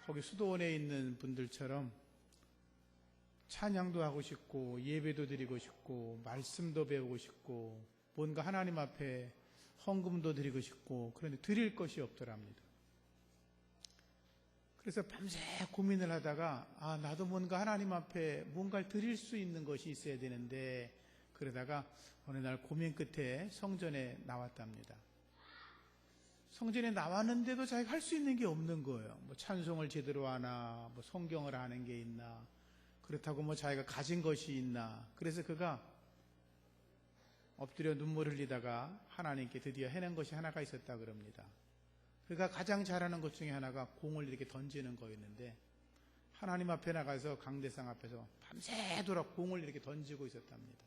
거기 수도원에 있는 분들처럼 찬양도 하고 싶고 예배도 드리고 싶고 말씀도 배우고 싶고 뭔가 하나님 앞에 헌금도 드리고 싶고, 그런데 드릴 것이 없더랍니다. 그래서 밤새 고민을 하다가 나도 뭔가 하나님 앞에 뭔가를 드릴 수 있는 것이 있어야 되는데, 그러다가 어느 날 고민 끝에 성전에 나왔답니다. 성전에 나왔는데도 자기가 할 수 있는 게 없는 거예요. 뭐 찬송을 제대로 하나, 뭐 성경을 아는 게 있나, 그렇다고 뭐 자기가 가진 것이 있나. 그래서 그가 엎드려 눈물 흘리다가 하나님께 드디어 해낸 것이 하나가 있었다 그럽니다. 그가 가장 잘하는 것 중에 하나가 공을 이렇게 던지는 거였는데, 하나님 앞에 나가서 강대상 앞에서 밤새도록 공을 이렇게 던지고 있었답니다.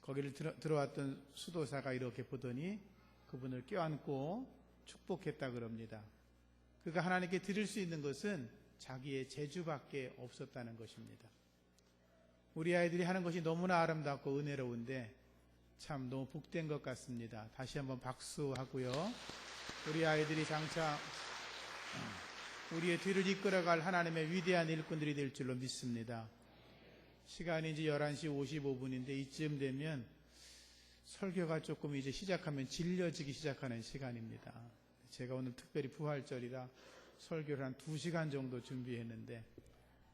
거기를 들어왔던 수도사가 이렇게 보더니 그분을 껴안고 축복했다 그럽니다. 그가 하나님께 드릴 수 있는 것은 자기의 재주밖에 없었다는 것입니다. 우리 아이들이 하는 것이 너무나 아름답고 은혜로운데 참 너무 복된 것 같습니다. 다시 한번 박수하고요. 우리 아이들이 장차 우리의 뒤를 이끌어갈 하나님의 위대한 일꾼들이 될 줄로 믿습니다. 시간이 이제 11시 55분인데 이쯤 되면 설교가 조금 이제 시작하면 질려지기 시작하는 시간입니다. 제가 오늘 특별히 부활절이라 설교를 한 2시간 정도 준비했는데,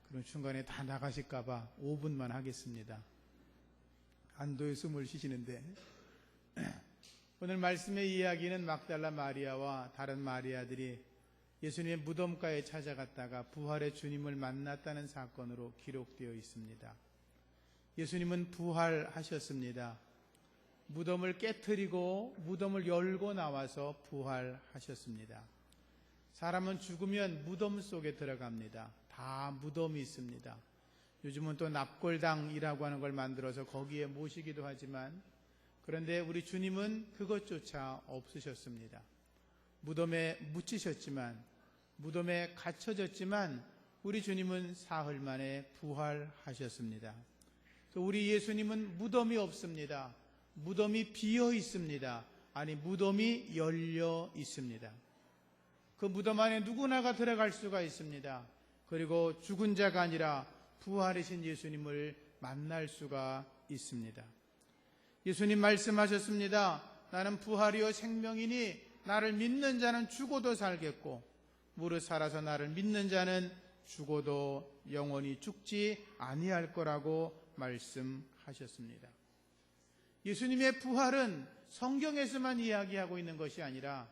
그럼 중간에 다 나가실까봐 5분만 하겠습니다. 안도의 숨을 쉬시는데, 오늘 말씀의 이야기는 막달라 마리아와 다른 마리아들이 예수님의 무덤가에 찾아갔다가 부활의 주님을 만났다는 사건으로 기록되어 있습니다. 예수님은 부활하셨습니다. 무덤을 깨트리고 무덤을 열고 나와서 부활하셨습니다. 사람은 죽으면 무덤 속에 들어갑니다. 다 무덤이 있습니다. 요즘은 또 납골당이라고 하는 걸 만들어서 거기에 모시기도 하지만, 그런데 우리 주님은 그것조차 없으셨습니다. 무덤에 묻히셨지만, 무덤에 갇혀졌지만 우리 주님은 사흘 만에 부활하셨습니다. 우리 예수님은 무덤이 없습니다. 무덤이 비어 있습니다. 아니, 무덤이 열려 있습니다. 그 무덤 안에 누구나가 들어갈 수가 있습니다. 그리고 죽은 자가 아니라 부활이신 예수님을 만날 수가 있습니다. 예수님 말씀하셨습니다. 나는 부활이요 생명이니 나를 믿는 자는 죽어도 살겠고 무릇 살아서 나를 믿는 자는 죽어도 영원히 죽지 아니할 거라고 말씀하셨습니다. 예수님의 부활은 성경에서만 이야기하고 있는 것이 아니라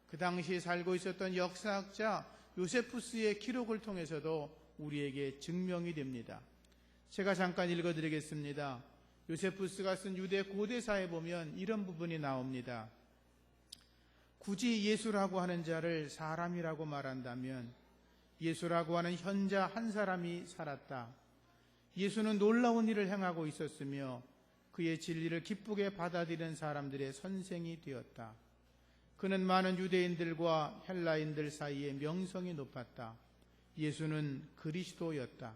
그 당시에 살고 있었던 역사학자 요세푸스의 기록을 통해서도 우리에게 증명이 됩니다. 제가 잠깐 읽어드리겠습니다. 요세푸스가 쓴 유대 고대사에 보면 이런 부분이 나옵니다. 굳이 예수라고 하는 자를 사람이라고 말한다면 예수라고 하는 현자 한 사람이 살았다. 예수는 놀라운 일을 행하고 있었으며 그의 진리를 기쁘게 받아들이는 사람들의 선생이 되었다. 그는 많은 유대인들과 헬라인들 사이에 명성이 높았다. 예수는 그리스도였다.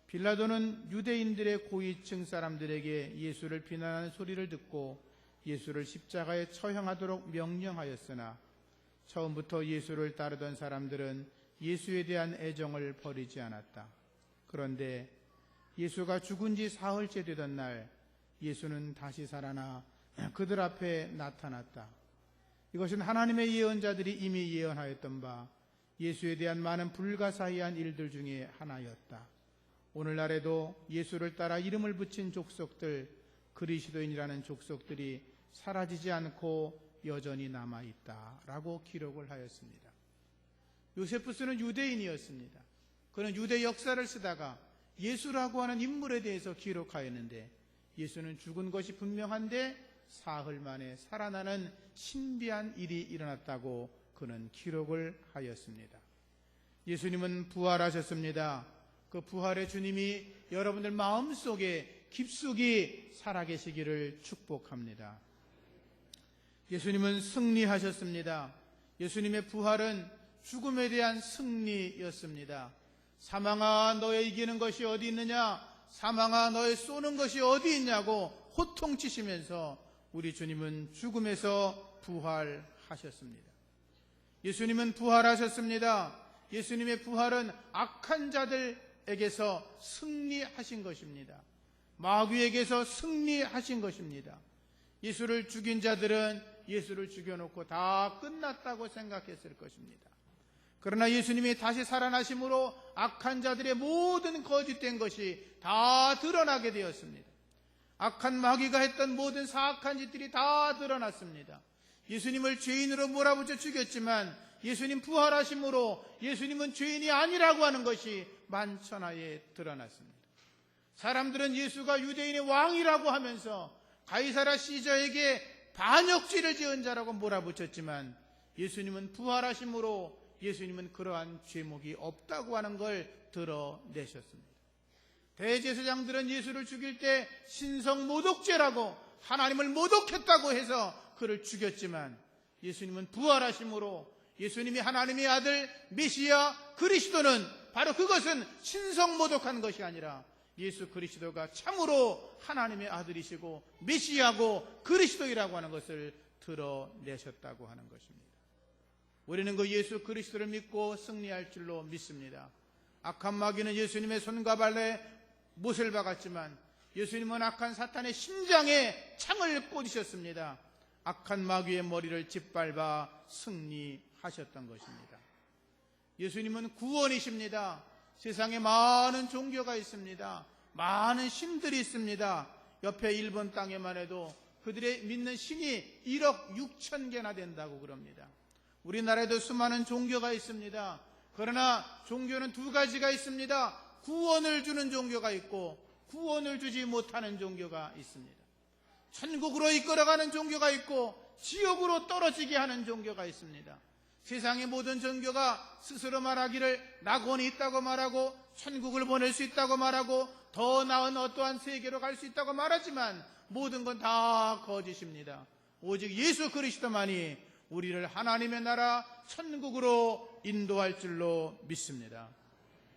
빌라도는 유대인들의 고위층 사람들에게 예수를 비난하는 소리를 듣고 예수를 십자가에 처형하도록 명령하였으나 처음부터 예수를 따르던 사람들은 예수에 대한 애정을 버리지 않았다. 그런데 예수가 죽은 지 사흘째 되던 날 예수는 다시 살아나 그들 앞에 나타났다. 이것은 하나님의 예언자들이 이미 예언하였던 바 예수에 대한 많은 불가사의한 일들 중에 하나였다. 오늘날에도 예수를 따라 이름을 붙인 족속들, 그리스도인이라는 족속들이 사라지지 않고 여전히 남아있다 라고 기록을 하였습니다. 요세푸스는 유대인이었습니다. 그는 유대 역사를 쓰다가 예수라고 하는 인물에 대해서 기록하였는데, 예수는 죽은 것이 분명한데 사흘 만에 살아나는 신비한 일이 일어났다고 그는 기록을 하였습니다. 예수님은 부활하셨습니다. 그 부활의 주님이 여러분들 마음속에 깊숙이 살아계시기를 축복합니다. 예수님은 승리하셨습니다. 예수님의 부활은 죽음에 대한 승리였습니다. 사망아 너의 이기는 것이 어디 있느냐, 사망아 너의 쏘는 것이 어디 있냐고 호통치시면서 우리 주님은 죽음에서 부활하셨습니다. 예수님은 부활하셨습니다. 예수님의 부활은 악한 자들에게서 승리하신 것입니다. 마귀에게서 승리하신 것입니다. 예수를 죽인 자들은 예수를 죽여놓고 다 끝났다고 생각했을 것입니다. 그러나 예수님이 다시 살아나심으로 악한 자들의 모든 거짓된 것이 다 드러나게 되었습니다. 악한 마귀가 했던 모든 사악한 짓들이 다 드러났습니다. 예수님을 죄인으로 몰아붙여 죽였지만 예수님 부활하심으로 예수님은 죄인이 아니라고 하는 것이 만천하에 드러났습니다. 사람들은 예수가 유대인의 왕이라고 하면서 가이사라 시저에게 반역죄를 지은 자라고 몰아붙였지만 예수님은 부활하심으로 예수님은 그러한 죄목이 없다고 하는 걸 드러내셨습니다. 대제사장들은 예수를 죽일 때 신성모독죄라고 하나님을 모독했다고 해서 그를 죽였지만 예수님은 부활하심으로 예수님이 하나님의 아들 메시아 그리스도는 바로 그것은 신성모독한 것이 아니라 예수 그리스도가 참으로 하나님의 아들이시고 메시아고 그리스도이라고 하는 것을 드러내셨다고 하는 것입니다. 우리는 그 예수 그리스도를 믿고 승리할 줄로 믿습니다. 악한 마귀는 예수님의 손과 발에 못을 박았지만 예수님은 악한 사탄의 심장에 창을 꽂으셨습니다. 악한 마귀의 머리를 짓밟아 승리하셨던 것입니다. 예수님은 구원이십니다. 세상에 많은 종교가 있습니다. 많은 신들이 있습니다. 옆에 일본 땅에만 해도 그들의 믿는 신이 1억 6천 개나 된다고 그럽니다. 우리나라에도 수많은 종교가 있습니다. 그러나 종교는 두 가지가 있습니다. 구원을 주는 종교가 있고 구원을 주지 못하는 종교가 있습니다. 천국으로 이끌어가는 종교가 있고 지옥으로 떨어지게 하는 종교가 있습니다. 세상의 모든 종교가 스스로 말하기를 낙원이 있다고 말하고 천국을 보낼 수 있다고 말하고 더 나은 어떠한 세계로 갈 수 있다고 말하지만 모든 건 다 거짓입니다. 오직 예수 그리스도만이 우리를 하나님의 나라 천국으로 인도할 줄로 믿습니다.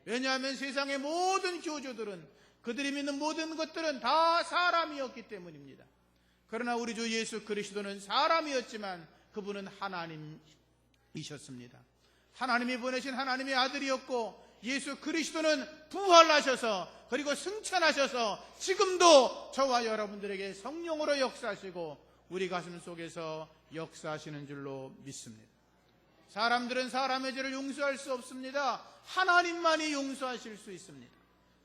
왜냐하면 세상의 모든 교주들은 그들이 믿는 모든 것들은 다 사람이었기 때문입니다. 그러나 우리 주 예수 그리스도는 사람이었지만 그분은 하나님이셨습니다. 하나님이 보내신 하나님의 아들이었고 예수 그리스도는 부활하셔서 그리고 승천하셔서 지금도 저와 여러분들에게 성령으로 역사하시고 우리 가슴 속에서 역사하시는 줄로 믿습니다. 사람들은 사람의 죄를 용서할 수 없습니다. 하나님만이 용서하실 수 있습니다.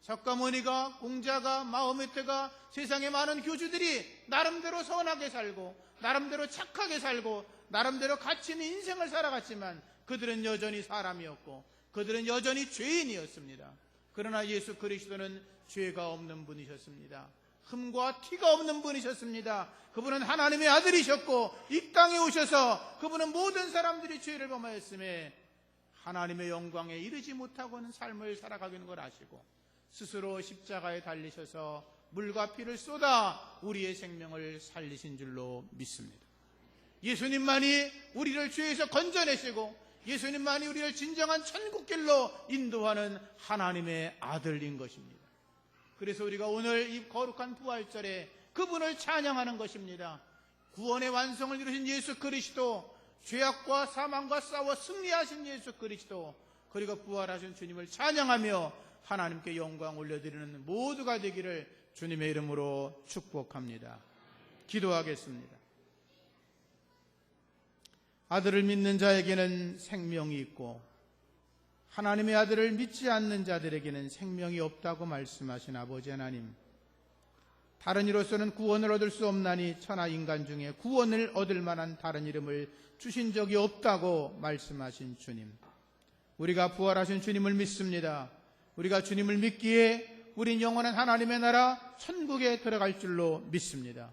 석가모니가, 공자가, 마호메트가, 세상의 많은 교주들이 나름대로 선하게 살고 나름대로 착하게 살고 나름대로 가치 있는 인생을 살아갔지만 그들은 여전히 사람이었고 그들은 여전히 죄인이었습니다. 그러나 예수 그리스도는 죄가 없는 분이셨습니다. 흠과 티가 없는 분이셨습니다. 그분은 하나님의 아들이셨고 이 땅에 오셔서 그분은 모든 사람들이 죄를 범하였음에 하나님의 영광에 이르지 못하고는 삶을 살아가는 걸 아시고 스스로 십자가에 달리셔서 물과 피를 쏟아 우리의 생명을 살리신 줄로 믿습니다. 예수님만이 우리를 죄에서 건져내시고 예수님만이 우리를 진정한 천국길로 인도하는 하나님의 아들인 것입니다. 그래서 우리가 오늘 이 거룩한 부활절에 그분을 찬양하는 것입니다. 구원의 완성을 이루신 예수 그리스도, 죄악과 사망과 싸워 승리하신 예수 그리스도, 그리고 부활하신 주님을 찬양하며 하나님께 영광 올려드리는 모두가 되기를 주님의 이름으로 축복합니다. 기도하겠습니다. 아들을 믿는 자에게는 생명이 있고 하나님의 아들을 믿지 않는 자들에게는 생명이 없다고 말씀하신 아버지 하나님, 다른 이로서는 구원을 얻을 수 없나니 천하 인간 중에 구원을 얻을 만한 다른 이름을 주신 적이 없다고 말씀하신 주님, 우리가 부활하신 주님을 믿습니다. 우리가 주님을 믿기에 우린 영원한 하나님의 나라 천국에 들어갈 줄로 믿습니다.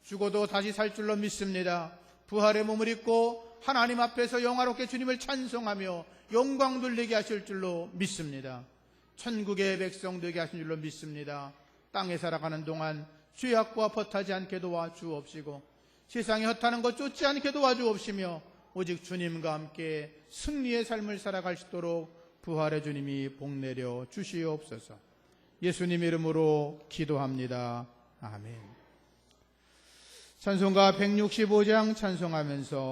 죽어도 다시 살 줄로 믿습니다. 부활의 몸을 입고 하나님 앞에서 영화롭게 주님을 찬송하며 영광 돌리게 하실 줄로 믿습니다. 천국의 백성 되게 하신 줄로 믿습니다. 땅에 살아가는 동안 죄악과 벗하지 않게 도와주옵시고 세상에 헛하는 것 쫓지 않게 도와주옵시며 오직 주님과 함께 승리의 삶을 살아갈 수 있도록 부활의 주님이 복내려 주시옵소서. 예수님 이름으로 기도합니다. 아멘. 찬송가 165장 찬송하면서